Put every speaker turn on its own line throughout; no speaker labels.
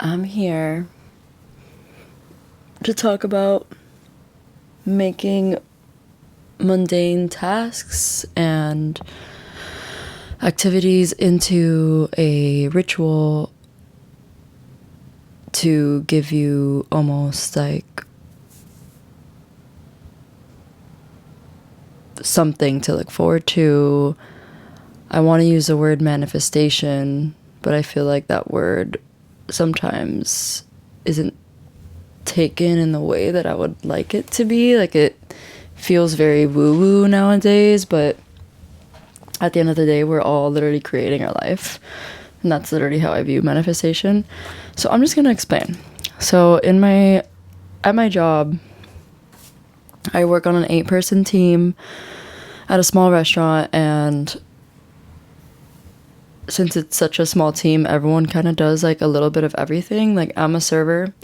I'm here to talk about making mundane tasks and activities into a ritual to give you almost like something to look forward to. I want to use the word manifestation, but I feel like that word sometimes isn't taken in the way that I would like it to be. Like, it feels very woo-woo nowadays, but at the end of the day, we're all literally creating our life, and that's literally how I view manifestation. So I'm just gonna explain. So at my job, I work on an 8-person team at a small restaurant, and since it's such a small team, everyone kind of does like a little bit of everything. Like, I'm a server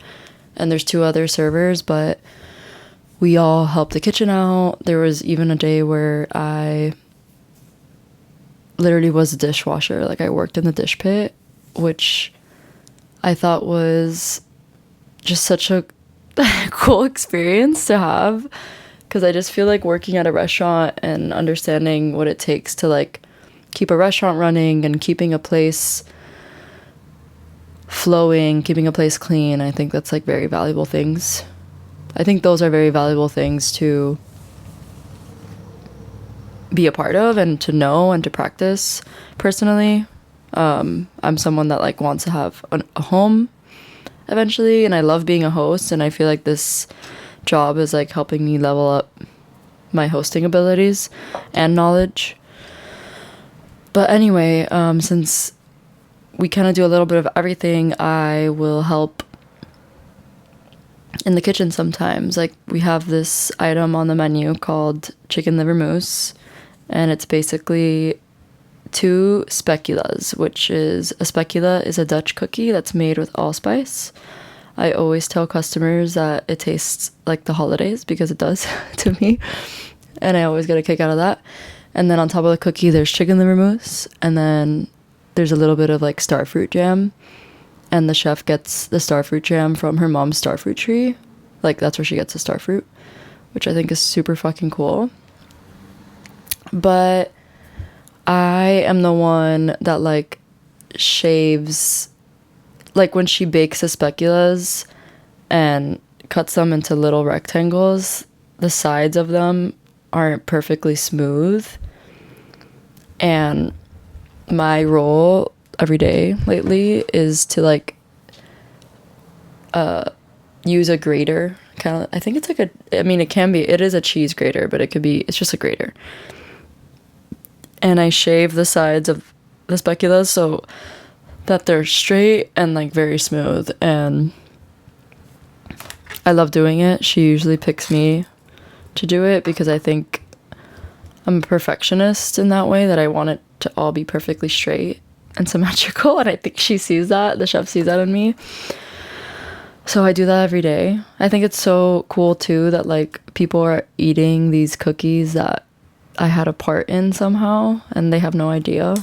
and there's 2 other servers, but we all help the kitchen out. There was even a day where I literally was a dishwasher. Like, I worked in the dish pit, which I thought was just such a cool experience to have, because I just feel like working at a restaurant and understanding what it takes to like keep a restaurant running and keeping a place flowing, keeping a place clean. I think that's like very valuable things. I think those are very valuable things to be a part of and to know and to practice personally. I'm someone that like wants to have a home eventually, and I love being a host, and I feel like this job is like helping me level up my hosting abilities and knowledge. But anyway, since we kind of do a little bit of everything, I will help in the kitchen sometimes. Like, we have this item on the menu called chicken liver mousse, and it's basically 2 speculas, which is a specula is a Dutch cookie that's made with allspice. I always tell customers that it tastes like the holidays, because it does to me, and I always get a kick out of that. And then on top of the cookie, there's chicken liver mousse, and then there's a little bit of like starfruit jam. And the chef gets the starfruit jam from her mom's starfruit tree. Like, that's where she gets the starfruit, which I think is super fucking cool. But I am the one that like shaves, like when she bakes the speculas and cuts them into little rectangles, the sides of them aren't perfectly smooth. And my role every day lately is to like use a grater, kind of. I think it's like it is a cheese grater, but it's just a grater. And I shave the sides of the speculas so that they're straight and like very smooth, and I love doing it. She usually picks me to do it because I think I'm a perfectionist in that way, that I want it to all be perfectly straight and symmetrical, and I think she sees that, the chef sees that in me. So I do that every day. I think it's so cool too that like people are eating these cookies that I had a part in somehow, and they have no idea,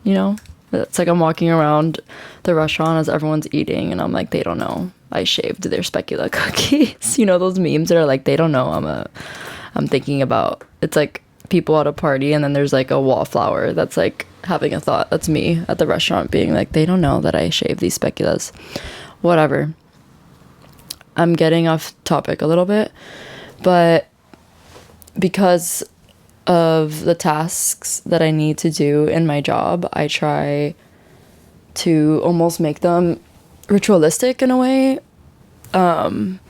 you know? It's like I'm walking around the restaurant as everyone's eating, and I'm like, they don't know I shaved their specula cookies. You know, those memes that are like, they don't know I'm thinking about, it's like people at a party, and then there's like a wallflower that's like having a thought. That's me at the restaurant being like, they don't know that I shaved these speculas. Whatever. I'm getting off topic a little bit, but because of the tasks that I need to do in my job, I try to almost make them ritualistic in a way. And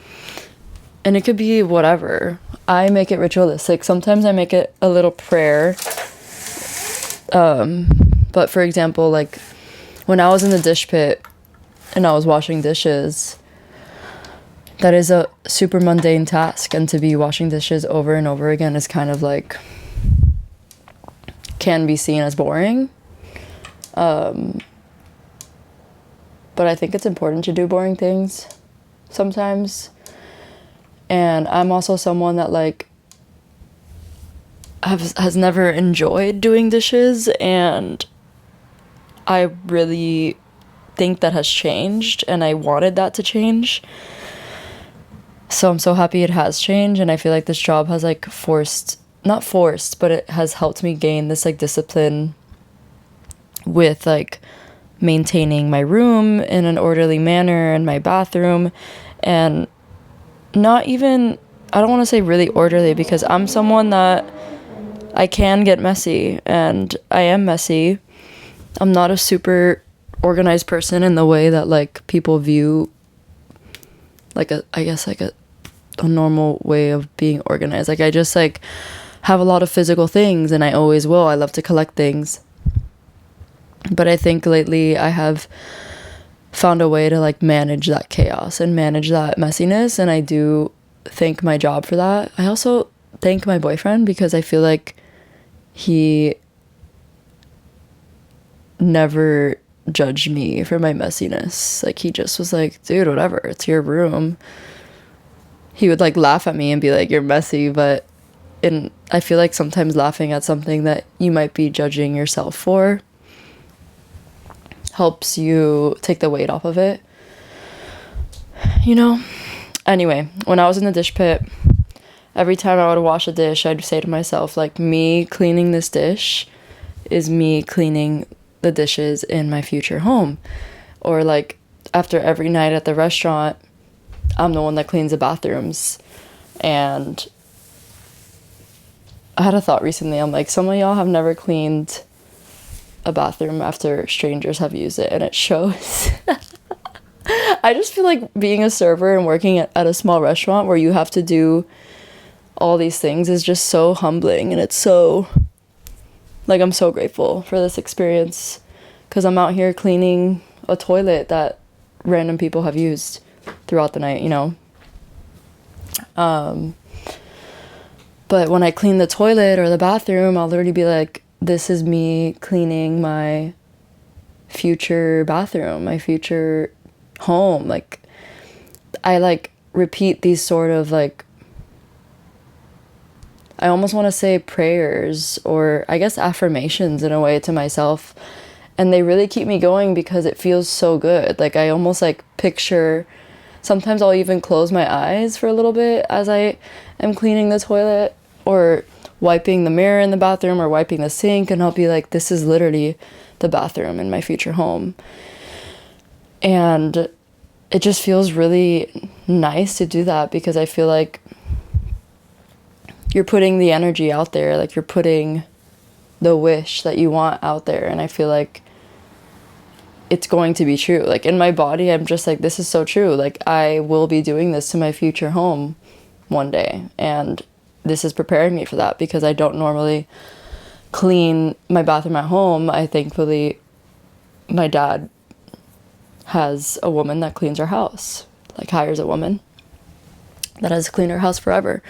it could be whatever. I make it ritualistic. Sometimes I make it a little prayer. But for example, like when I was in the dish pit and I was washing dishes, that is a super mundane task, and to be washing dishes over and over again is kind of like, can be seen as boring. But I think it's important to do boring things sometimes. And I'm also someone that like has never enjoyed doing dishes, and I really think that has changed, and I wanted that to change. So I'm so happy it has changed, and I feel like this job has like not forced, but it has helped me gain this like discipline with like maintaining my room in an orderly manner and my bathroom, and not even, I don't want to say really orderly, because I'm someone that I can get messy, and I am messy. I'm not a super organized person in the way that like people view like a normal way of being organized. Like I just like have a lot of physical things, and I always will. I love to collect things. But I think lately I have found a way to like manage that chaos and manage that messiness, and I do thank my job for that. I also thank my boyfriend, because I feel like he never judged me for my messiness. Like he just was like, dude, whatever, it's your room. He would like laugh at me and be like, you're messy, but I feel like sometimes laughing at something that you might be judging yourself for helps you take the weight off of it, you know? Anyway, when I was in the dish pit, every time I would wash a dish, I'd say to myself, like, me cleaning this dish is me cleaning the dishes in my future home. Or like after every night at the restaurant, I'm the one that cleans the bathrooms. And I had a thought recently, I'm like, some of y'all have never cleaned a bathroom after strangers have used it, and it shows. I just feel like being a server and working at a small restaurant where you have to do all these things is just so humbling, and it's so, like, I'm so grateful for this experience, because I'm out here cleaning a toilet that random people have used throughout the night, you know? But when I clean the toilet or the bathroom, I'll literally be like, this is me cleaning my future bathroom, my future home. Like, I like repeat these sort of like, I almost want to say prayers, or I guess affirmations in a way, to myself. And they really keep me going because it feels so good. Like I almost like picture, sometimes I'll even close my eyes for a little bit as I am cleaning the toilet or wiping the mirror in the bathroom or wiping the sink, and I'll be like, this is literally the bathroom in my future home. And it just feels really nice to do that, because I feel like you're putting the energy out there, like you're putting the wish that you want out there, and I feel like it's going to be true. Like in my body, I'm just like, this is so true. Like I will be doing this to my future home one day, and this is preparing me for that, because I don't normally clean my bathroom at home. Thankfully, my dad has a woman that cleans our house, like hires a woman that has cleaned our house forever,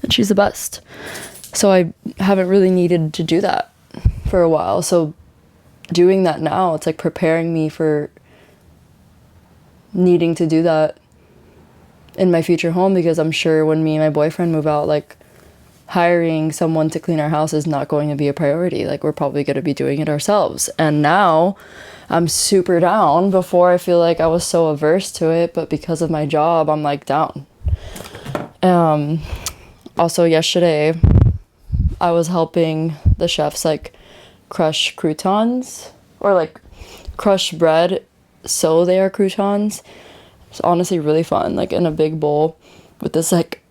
and she's the best. So I haven't really needed to do that for a while. So doing that now, it's like preparing me for needing to do that in my future home, because I'm sure when me and my boyfriend move out, like hiring someone to clean our house is not going to be a priority. Like we're probably going to be doing it ourselves. And now I'm super down. Before, I feel like I was so averse to it, but because of my job, I'm like down. Also yesterday I was helping the chefs like crush croutons, or like crush bread so they are croutons. It's honestly really fun, like in a big bowl with this like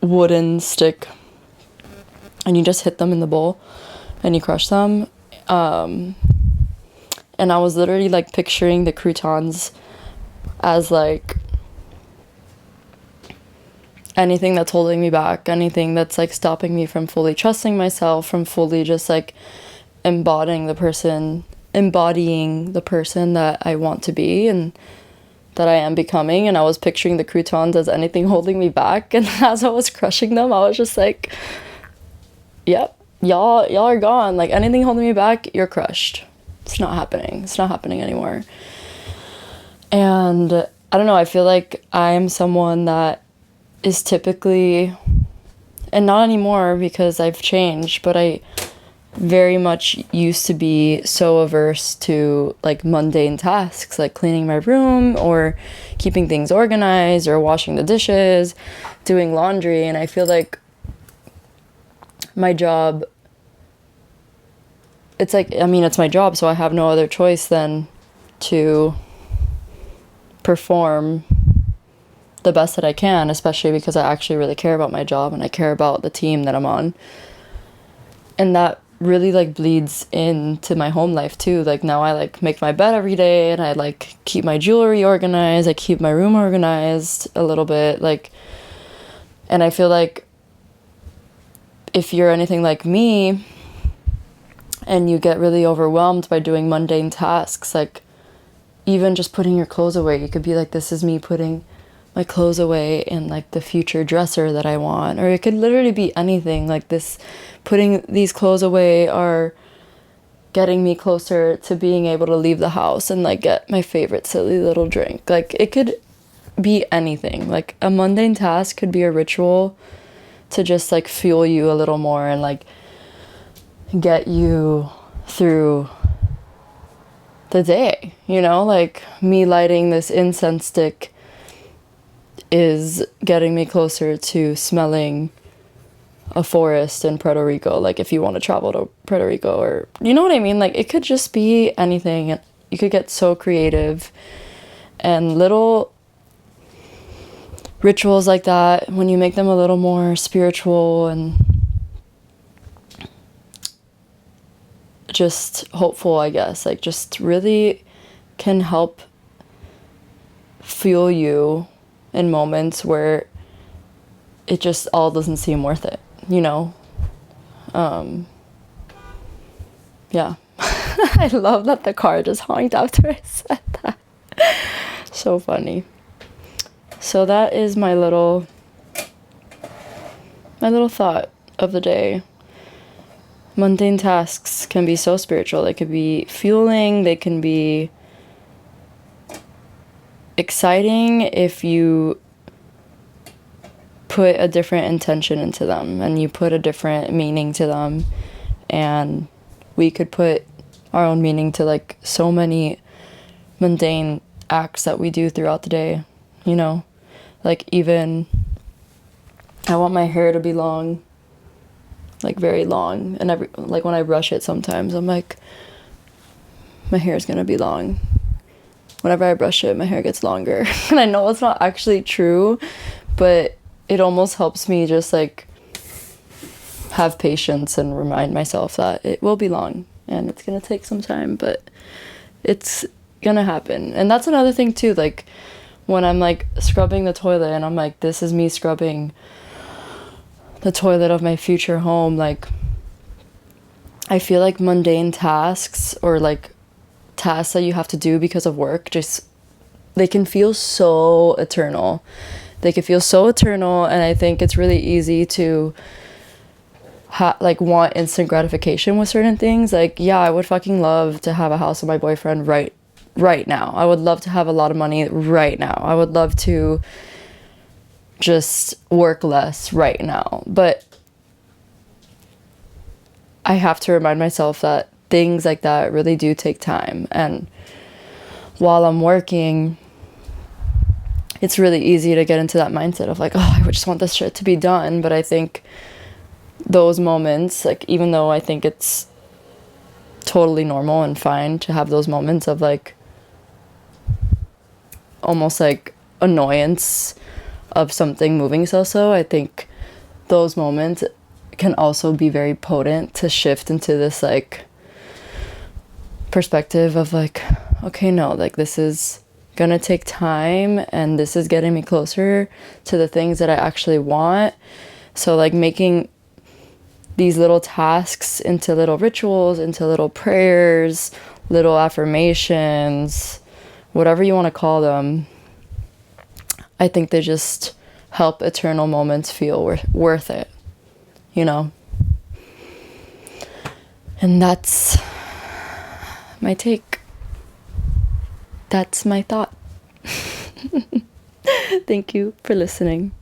wooden stick, and you just hit them in the bowl and you crush them. And I was literally like picturing the croutons as like anything that's holding me back, anything that's like stopping me from fully trusting myself, from fully just like embodying the person that I want to be and that I am becoming. And I was picturing the croutons as anything holding me back, and as I was crushing them, I was just like, yep, y'all are gone. Like anything holding me back, you're crushed. It's not happening anymore. And I don't know, I feel like I am someone that is typically, and not anymore because I've changed, but I very much used to be so averse to like mundane tasks like cleaning my room or keeping things organized or washing the dishes, doing laundry. And I feel like my job, it's like, I mean, it's my job, so I have no other choice than to perform the best that I can, especially because I actually really care about my job and I care about the team that I'm on. And that really like bleeds into my home life too. Like now I like make my bed every day and I like keep my jewelry organized, I keep my room organized a little bit, like, and I feel like if you're anything like me and you get really overwhelmed by doing mundane tasks, like even just putting your clothes away, you could be like, this is me putting my clothes away in like the future dresser that I want. Or it could literally be anything like this. Putting these clothes away are getting me closer to being able to leave the house and like get my favorite silly little drink. Like it could be anything. Like a mundane task could be a ritual to just like fuel you a little more and like get you through the day, you know? Like me lighting this incense stick is getting me closer to smelling a forest in Puerto Rico, like if you want to travel to Puerto Rico, or you know what I mean? Like it could just be anything. You could get so creative, and little rituals like that, when you make them a little more spiritual and just hopeful, I guess, like just really can help fuel you in moments where it just all doesn't seem worth it, you know? Yeah. I love that the car just honked after I said that. So funny. So that is my little thought of the day. Mundane tasks can be so spiritual. They could be fueling, they can be exciting if you put a different intention into them and you put a different meaning to them. And we could put our own meaning to like so many mundane acts that we do throughout the day, you know? Like even I want my hair to be long, like very long, and like when I brush it sometimes I'm like, my hair is gonna be long. Whenever I brush it, my hair gets longer. And I know it's not actually true, but it almost helps me just like have patience and remind myself that it will be long and it's gonna take some time, but it's gonna happen. And that's another thing too, like when I'm like scrubbing the toilet and I'm like, this is me scrubbing the toilet of my future home, like I feel like mundane tasks or like tasks that you have to do because of work, just they can feel so eternal. They can feel so eternal, and I think it's really easy to like want instant gratification with certain things. Like, yeah, I would fucking love to have a house with my boyfriend right now. I would love to have a lot of money right now. I would love to just work less right now. But I have to remind myself that things like that really do take time. And while I'm working, it's really easy to get into that mindset of like, oh, I just want this shit to be done. But I think those moments, like even though I think it's totally normal and fine to have those moments of like almost like annoyance of something moving so slow, I think those moments can also be very potent to shift into this like perspective of like, okay, no, like this is gonna take time and this is getting me closer to the things that I actually want. So like making these little tasks into little rituals, into little prayers, little affirmations, whatever you want to call them, I think they just help eternal moments feel worth it, you know? And that's my take. That's my thought. Thank you for listening.